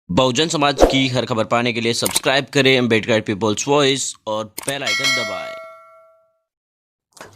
बहुजन समाज की हर खबर पाने के लिए सब्सक्राइब करें अम्बेडकर पीपल्स वॉइस और बेल आइकन दबाएं।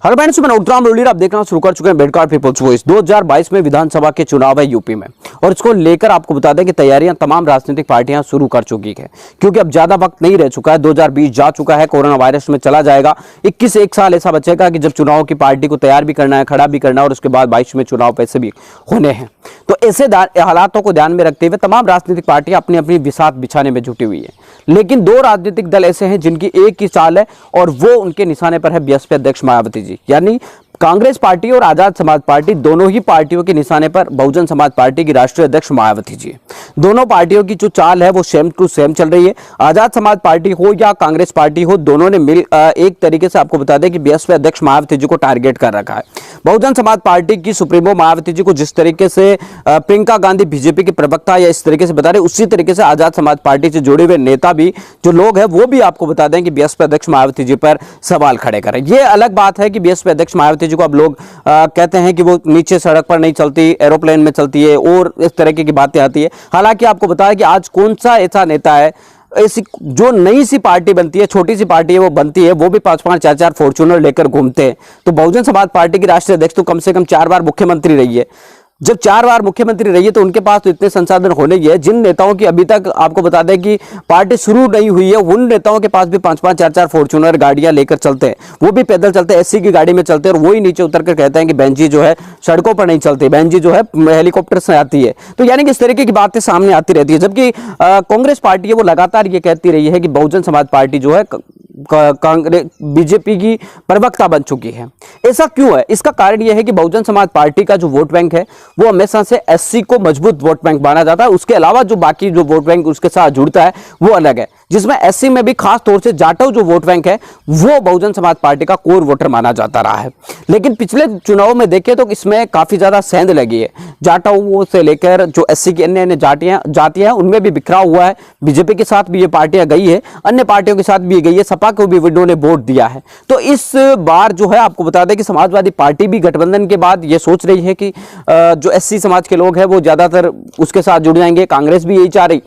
हेलो फ्रेंड्स, मैं उत्तराम मुरली, आप देखना शुरू कर चुके हैं अम्बेडकर पीपल्स वॉइस। 2022 में विधानसभा के चुनाव है यूपी में, और इसको लेकर आपको बता दें कि तैयारियां तमाम राजनीतिक पार्टियां शुरू कर चुकी है, क्योंकि अब ज्यादा वक्त नहीं रह चुका है। 2020 जा चुका है, कोरोना वायरस में चला जाएगा। 21 एक साल ऐसा बचेगा कि जब चुनाव की पार्टी को तैयार भी करना है, खड़ा भी करना है, और उसके बाद 22 में चुनाव पैसे भी होने हैं। तो ऐसे हालातों को ध्यान में रखते हुए तमाम राजनीतिक पार्टियां अपनी अपनी बिसात बिछाने में जुटी हुई है। लेकिन दो राजनीतिक दल ऐसे हैं जिनकी एक ही चाल है, और वो उनके निशाने पर है बीएसपी अध्यक्ष मायावती जी। यानी कांग्रेस पार्टी और आजाद समाज पार्टी, दोनों ही पार्टियों के निशाने पर बहुजन समाज पार्टी की राष्ट्रीय अध्यक्ष मायावती जी। दोनों पार्टियों की जो चाल है वो सेम टू सेम चल रही है। आजाद समाज पार्टी हो या कांग्रेस पार्टी हो, दोनों ने मिल एक तरीके से आपको बता दें कि बीएसपी अध्यक्ष मायावती जी को टारगेट कर रखा है। बहुजन समाज पार्टी की सुप्रीमो मायावती जी को जिस तरीके से प्रियंका गांधी बीजेपी के प्रवक्ता या इस तरीके से बता रहे, उसी तरीके से आजाद समाज पार्टी से जुड़े हुए नेता भी जो लोग हैं वो भी आपको बता दें कि बीएसपी अध्यक्ष मायावती जी पर सवाल खड़े करें। ये अलग बात है कि बीएसपी अध्यक्ष मायावती जी को अब लोग कहते हैं कि वो नीचे सड़क पर नहीं चलती, एरोप्लेन में चलती है, और इस तरीके की बातें आती है। हालांकि आपको बताया कि आज कौन सा ऐसा नेता है, ऐसी जो नई सी पार्टी बनती है, छोटी सी पार्टी है, वो बनती है, वो भी 5-5 4-4 फॉर्च्यूनर लेकर घूमते हैं। तो बहुजन समाज पार्टी की राष्ट्रीय अध्यक्ष तो कम से कम 4 बार मुख्यमंत्री रही है। जब 4 बार मुख्यमंत्री रही है तो उनके पास तो इतने संसाधन होने ही है। जिन नेताओं की अभी तक आपको बता दें कि पार्टी शुरू नहीं हुई है, उन नेताओं के पास भी 5-5 4-4 फॉर्च्यूनर गाड़ियां लेकर चलते हैं। वो भी पैदल चलते हैं, एससी की गाड़ी में चलते हैं, और वही नीचे उतर कर कहते हैं कि बहन जी जो है सड़कों पर नहीं चलती, बहन जी जो है हेलीकॉप्टर से आती है। तो यानी कि इस तरीके की बातें सामने आती रहती है। जबकि कांग्रेस पार्टी है वो लगातार ये कहती रही है कि बहुजन समाज पार्टी जो है कांग्रेस बीजेपी की प्रवक्ता बन चुकी है। ऐसा क्यों है? इसका कारण यह है कि बहुजन समाज पार्टी का जो वोट बैंक है वो हमेशा से एससी को मजबूत वोट बैंक माना जाता है। उसके अलावा जो बाकी जो वोट बैंक उसके साथ जुड़ता है वो अलग है, जिसमें एससी में भी खास तौर से जाटव जो वोट बैंक है वो बहुजन समाज पार्टी का कोर वोटर माना जाता रहा है। लेकिन पिछले चुनाव में देखें तो इसमें काफी ज्यादा सेंध लगी है। जाटव से लेकर जो एससी की अन्य अन्य जातियां हैं उनमें भी बिखरा हुआ है। बीजेपी के साथ भी ये पार्टियां गई है, अन्य पार्टियों के साथ भी गई है, सपा को भी विडो ने वोट दिया है। तो इस बार जो है आपको बता दें कि समाजवादी पार्टी भी गठबंधन के बाद ये सोच रही है कि जो एससी समाज के लोग हैं वो ज्यादातर उसके साथ जुड़ जाएंगे। कांग्रेस भी यही चाह रही,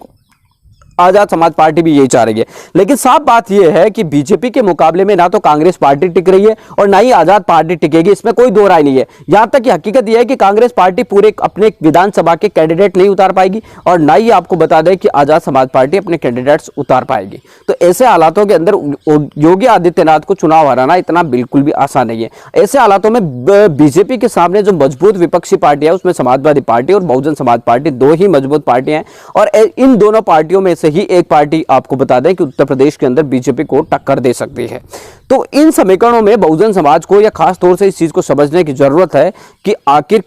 आजाद समाज पार्टी भी यही चाह रही है। लेकिन साफ बात यह है कि बीजेपी के मुकाबले में ना तो कांग्रेस पार्टी टिक रही है और ना ही आजाद पार्टी टिकेगी, इसमें कोई दो राय नहीं है। यहां तक कि हकीकत यह है कि कांग्रेस पार्टी पूरे अपने विधानसभा के कैंडिडेट नहीं उतार पाएगी, और ना ही आपको बता दें कि आजाद समाज पार्टी अपने कैंडिडेट्स उतार पाएगी। तो ऐसे हालातों के अंदर योगी आदित्यनाथ को चुनाव हराना इतना बिल्कुल भी आसान नहीं है। ऐसे हालातों में बीजेपी के सामने जो मजबूत विपक्षी पार्टी है उसमें समाजवादी पार्टी और बहुजन समाज पार्टी दो ही मजबूत पार्टियां हैं, और इन दोनों पार्टियों में ही एक पार्टी आपको बता दें कि उत्तर प्रदेश के अंदर बीजेपी को टक्कर दे सकती है। तो इन समीकरणों में बहुजन समाज को या खास तौर से इस चीज को समझने की जरूरत है कि आखिर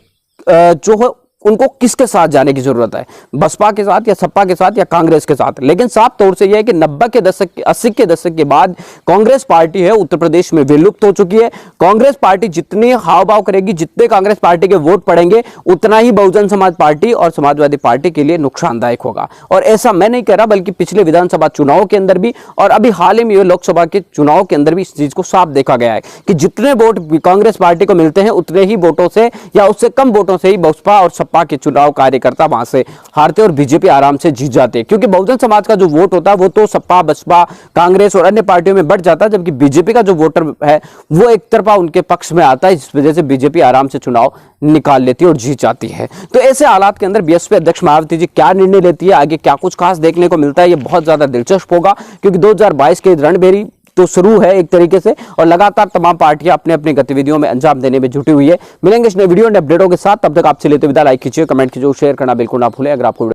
जो है उनको किसके साथ जाने की जरूरत है, बसपा के साथ या सपा के साथ या कांग्रेस के साथ। लेकिन साफ तौर से यह है कि 90 के दशक 80 के दशक के बाद कांग्रेस पार्टी है उत्तर प्रदेश में विलुप्त हो चुकी है। कांग्रेस पार्टी जितनी हाव भाव करेगी, जितने कांग्रेस पार्टी के वोट पड़ेंगे, उतना ही बहुजन समाज पार्टी और समाजवादी पार्टी के लिए नुकसानदायक होगा। और ऐसा मैं नहीं कह रहा, बल्कि पिछले विधानसभा चुनाव के अंदर भी और अभी हाल ही में लोकसभा के चुनाव के अंदर भी इस चीज को साफ देखा गया है कि जितने वोट कांग्रेस पार्टी को मिलते हैं उतने ही वोटों से या उससे कम वोटों से ही बसपा और सपा के चुनाव कार्यकर्ता वहां से हारते और बीजेपी आराम से जीत जाते हैं। क्योंकि बहुजन समाज का जो वोट होता है वो तो सपा, बसपा, कांग्रेस और अन्य पार्टियों में बढ़ जाता है, जबकि बीजेपी का जो वोटर है वो एक तरफा उनके पक्ष में आता है। इस वजह से बीजेपी आराम से चुनाव निकाल लेती है और जीत जाती है। तो ऐसे हालात के अंदर बीएसपी अध्यक्ष मायावती जी क्या निर्णय लेती है, आगे क्या कुछ खास देखने को मिलता है, ये बहुत ज्यादा दिलचस्प होगा। क्योंकि 2022 के रणभेरी तो शुरू है एक तरीके से, और लगातार तमाम पार्टियां अपने अपनी गतिविधियों में अंजाम देने में जुटी हुई है। मिलेंगे इस नए वीडियो और अपडेटों के साथ, तब तक आपसे लेते विदा। लाइक कीजिए, कमेंट कीजिए, शेयर करना बिल्कुल ना भूलें। अगर आपको